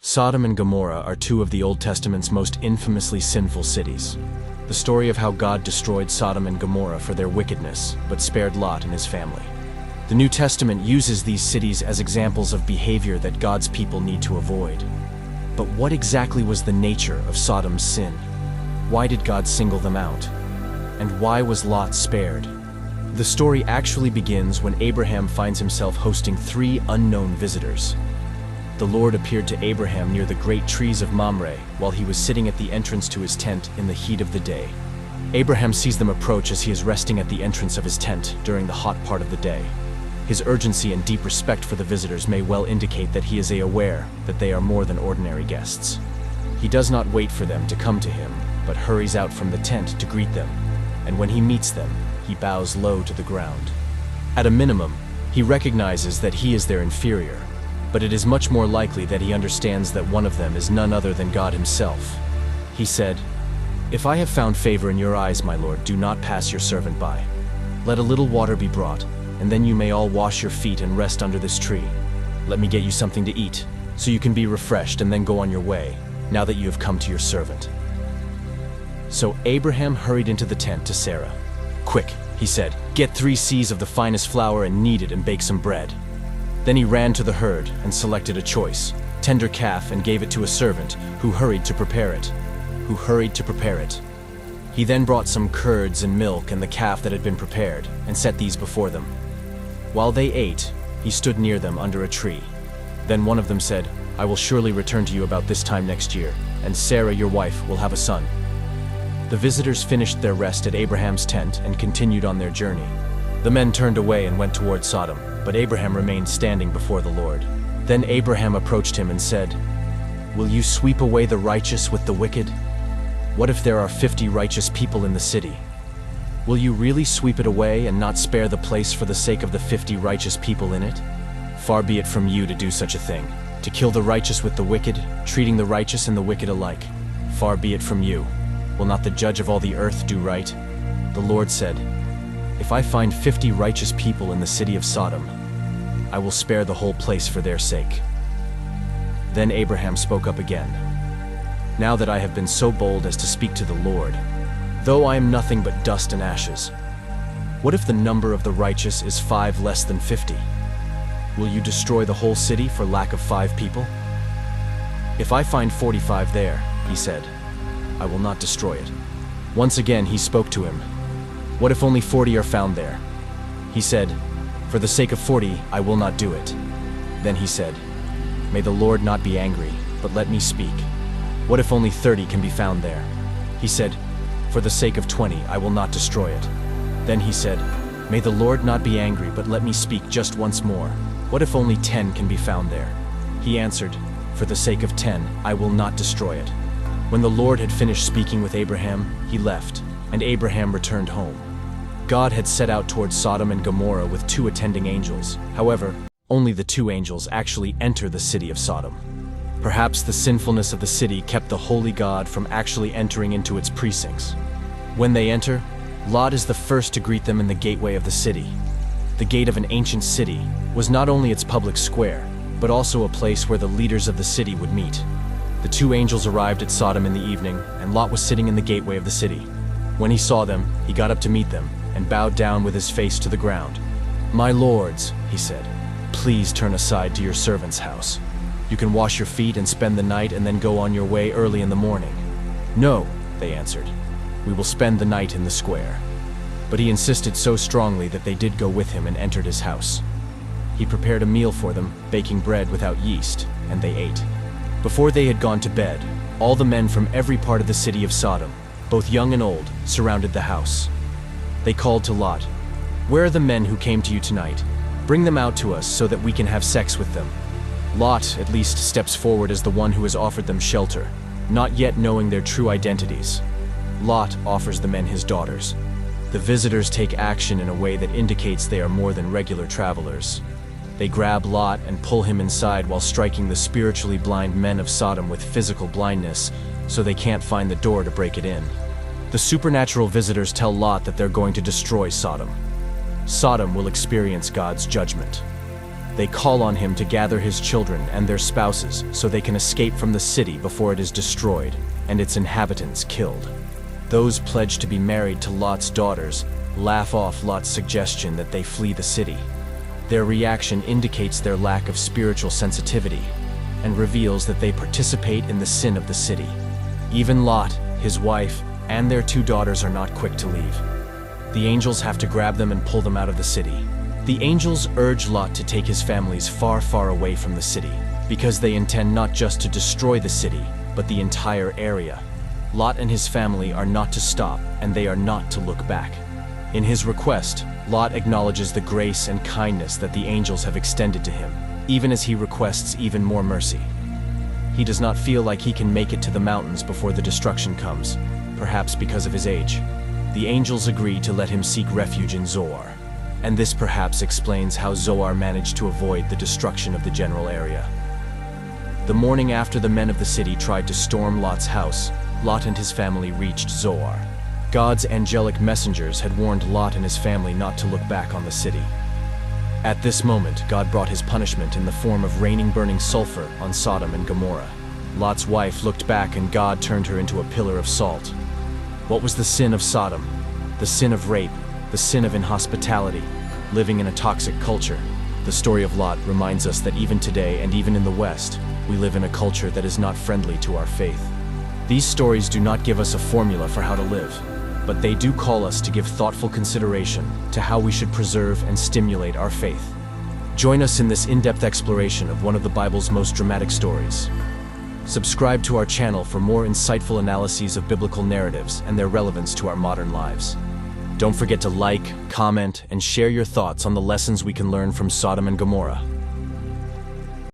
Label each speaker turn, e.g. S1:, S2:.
S1: Sodom and Gomorrah are two of the Old Testament's most infamously sinful cities. The story of how God destroyed Sodom and Gomorrah for their wickedness, but spared Lot and his family. The New Testament uses these cities as examples of behavior that God's people need to avoid. But what exactly was the nature of Sodom's sin? Why did God single them out? And why was Lot spared? The story actually begins when Abraham finds himself hosting three unknown visitors. The Lord appeared to Abraham near the great trees of Mamre while he was sitting at the entrance to his tent in the heat of the day. Abraham sees them approach as he is resting at the entrance of his tent during the hot part of the day. His urgency and deep respect for the visitors may well indicate that he is aware that they are more than ordinary guests. He does not wait for them to come to him, but hurries out from the tent to greet them, and when he meets them, he bows low to the ground. At a minimum, he recognizes that he is their inferior, but it is much more likely that he understands that one of them is none other than God himself. He said, "If I have found favor in your eyes, my Lord, do not pass your servant by. Let a little water be brought, and then you may all wash your feet and rest under this tree. Let me get you something to eat, so you can be refreshed and then go on your way, now that you have come to your servant." So Abraham hurried into the tent to Sarah. "Quick," he said, "get 3 seahs of the finest flour and knead it and bake some bread." Then he ran to the herd and selected a choice, tender calf, and gave it to a servant who hurried to prepare it. He then brought some curds and milk and the calf that had been prepared and set these before them. While they ate, he stood near them under a tree. Then one of them said, "I will surely return to you about this time next year, and Sarah, your wife, will have a son." The visitors finished their rest at Abraham's tent and continued on their journey. The men turned away and went toward Sodom, but Abraham remained standing before the Lord. Then Abraham approached him and said, "Will you sweep away the righteous with the wicked? What if there are 50 righteous people in the city? Will you really sweep it away and not spare the place for the sake of the 50 righteous people in it? Far be it from you to do such a thing, to kill the righteous with the wicked, treating the righteous and the wicked alike. Far be it from you. Will not the judge of all the earth do right?" The Lord said, "If I find 50 righteous people in the city of Sodom, I will spare the whole place for their sake." Then Abraham spoke up again. "Now that I have been so bold as to speak to the Lord, though I am nothing but dust and ashes, what if the number of the righteous is 5 less than 50? Will you destroy the whole city for lack of 5 people? If I find 45 there," he said, "I will not destroy it." Once again he spoke to him. "What if only 40 are found there?" He said, "For the sake of 40, I will not do it." Then he said, "May the Lord not be angry, but let me speak. What if only 30 can be found there?" He said, "For the sake of 20, I will not destroy it." Then he said, "May the Lord not be angry, but let me speak just once more. What if only 10 can be found there?" He answered, "For the sake of 10, I will not destroy it." When the Lord had finished speaking with Abraham, he left, and Abraham returned home. God had set out towards Sodom and Gomorrah with 2 attending angels. However, only the 2 angels actually enter the city of Sodom. Perhaps the sinfulness of the city kept the holy God from actually entering into its precincts. When they enter, Lot is the first to greet them in the gateway of the city. The gate of an ancient city was not only its public square, but also a place where the leaders of the city would meet. The 2 angels arrived at Sodom in the evening, and Lot was sitting in the gateway of the city. When he saw them, he got up to meet them and bowed down with his face to the ground. "My lords," he said, "please turn aside to your servant's house. You can wash your feet and spend the night and then go on your way early in the morning." "No," they answered, "we will spend the night in the square." But he insisted so strongly that they did go with him and entered his house. He prepared a meal for them, baking bread without yeast, and they ate. Before they had gone to bed, all the men from every part of the city of Sodom, both young and old, surrounded the house. They called to Lot, "Where are the men who came to you tonight? Bring them out to us so that we can have sex with them." Lot at least steps forward as the one who has offered them shelter, not yet knowing their true identities. Lot offers the men his daughters. The visitors take action in a way that indicates they are more than regular travelers. They grab Lot and pull him inside while striking the spiritually blind men of Sodom with physical blindness so they can't find the door to break it in. The supernatural visitors tell Lot that they're going to destroy Sodom. Sodom will experience God's judgment. They call on him to gather his children and their spouses so they can escape from the city before it is destroyed and its inhabitants killed. Those pledged to be married to Lot's daughters laugh off Lot's suggestion that they flee the city. Their reaction indicates their lack of spiritual sensitivity and reveals that they participate in the sin of the city. Even Lot, his wife, and their 2 daughters are not quick to leave. The angels have to grab them and pull them out of the city. The angels urge Lot to take his families far, far away from the city, because they intend not just to destroy the city, but the entire area. Lot and his family are not to stop, and they are not to look back. In his request, Lot acknowledges the grace and kindness that the angels have extended to him, even as he requests even more mercy. He does not feel like he can make it to the mountains before the destruction comes, perhaps because of his age. The angels agree to let him seek refuge in Zoar, and this perhaps explains how Zoar managed to avoid the destruction of the general area. The morning after the men of the city tried to storm Lot's house, Lot and his family reached Zoar. God's angelic messengers had warned Lot and his family not to look back on the city. At this moment, God brought his punishment in the form of raining burning sulfur on Sodom and Gomorrah. Lot's wife looked back and God turned her into a pillar of salt. What was the sin of Sodom? The sin of rape, the sin of inhospitality, living in a toxic culture. The story of Lot reminds us that even today and even in the West, we live in a culture that is not friendly to our faith. These stories do not give us a formula for how to live, but they do call us to give thoughtful consideration to how we should preserve and stimulate our faith. Join us in this in-depth exploration of one of the Bible's most dramatic stories. Subscribe to our channel for more insightful analyses of biblical narratives and their relevance to our modern lives. Don't forget to like, comment, and share your thoughts on the lessons we can learn from Sodom and Gomorrah.